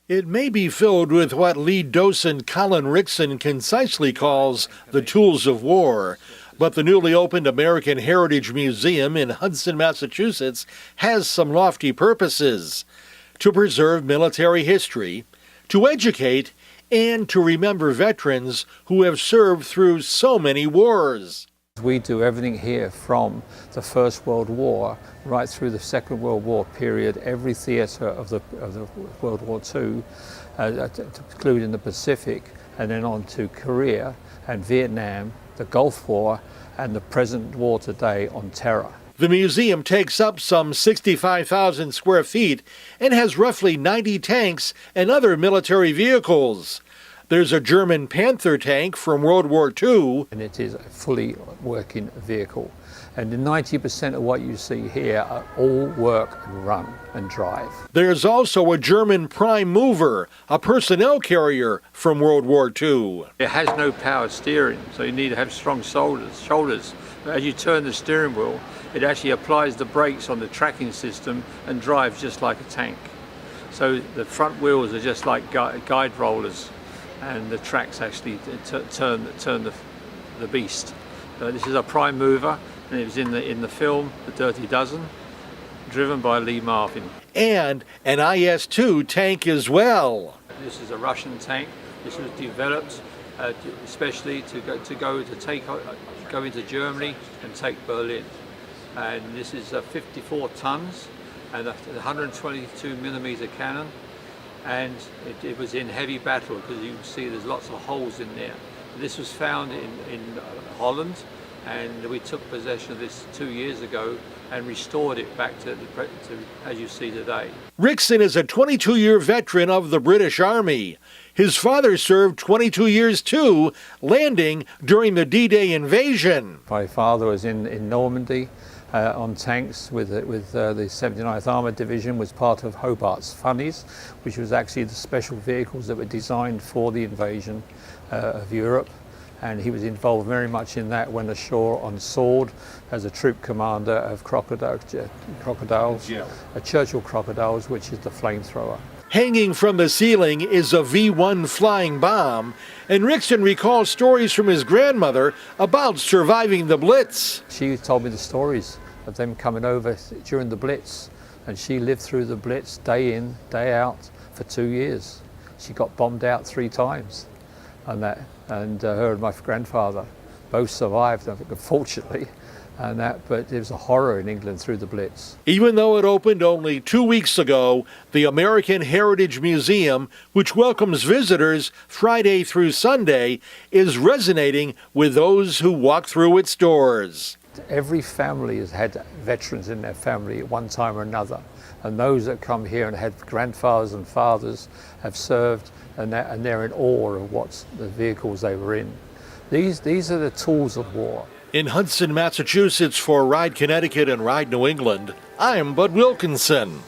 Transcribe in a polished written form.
It may be filled with what lead docent Colin Rickson concisely calls the tools of war, but the newly opened American Heritage Museum in Hudson, Massachusetts has some lofty purposes: to preserve military history, to educate, and to remember veterans who have served through so many wars. We do everything here from the First World War right through the Second World War period, every theatre of the World War II, including the Pacific, and then on to Korea and Vietnam, the Gulf War, and the present war today on terror. The museum takes up some 65,000 square feet and has roughly 90 tanks and other military vehicles. There's a German Panther tank from World War II. And it is a fully working vehicle. And 90% of what you see here are all work and run and drive. There's also a German prime mover, a personnel carrier from World War II. It has no power steering, so you need to have strong shoulders. As you turn the steering wheel, it actually applies the brakes on the tracking system and drives just like a tank. So the front wheels are just like guide rollers, and the tracks actually turn the beast. This is a prime mover, and it was in the film The Dirty Dozen, driven by Lee Marvin. And an IS-2 tank as well. This is a Russian tank. This was developed especially to go into Germany and take Berlin. And this is 54 tons and a 122 millimeter cannon. And it was in heavy battle, because you can see there's lots of holes in there. This was found in Holland, and we took possession of this 2 years ago and restored it back to as you see today. Rickson is a 22-year veteran of the British Army. His father served 22 years too, landing during the D-Day invasion. My father was in Normandy on tanks with the 79th Armoured Division, was part of Hobart's Funnies, which was actually the special vehicles that were designed for the invasion of Europe. And he was involved very much in that, went ashore on Sword as a troop commander of crocodiles, Churchill crocodiles, which is the flamethrower. Hanging from the ceiling is a V-1 flying bomb, and Rickson recalls stories from his grandmother about surviving the Blitz. She told me the stories of them coming over during the Blitz, and she lived through the Blitz day in, day out for 2 years. She got bombed out 3 times on that, and her and my grandfather both survived, unfortunately. But it was a horror in England through the Blitz. Even though it opened only 2 weeks ago, the American Heritage Museum, which welcomes visitors Friday through Sunday, is resonating with those who walk through its doors. Every family has had veterans in their family at one time or another, and those that come here and had grandfathers and fathers have served, and they're in awe of what the vehicles they were in. These are the tools of war. In Hudson, Massachusetts, for Ride Connecticut and Ride New England, I'm Bud Wilkinson.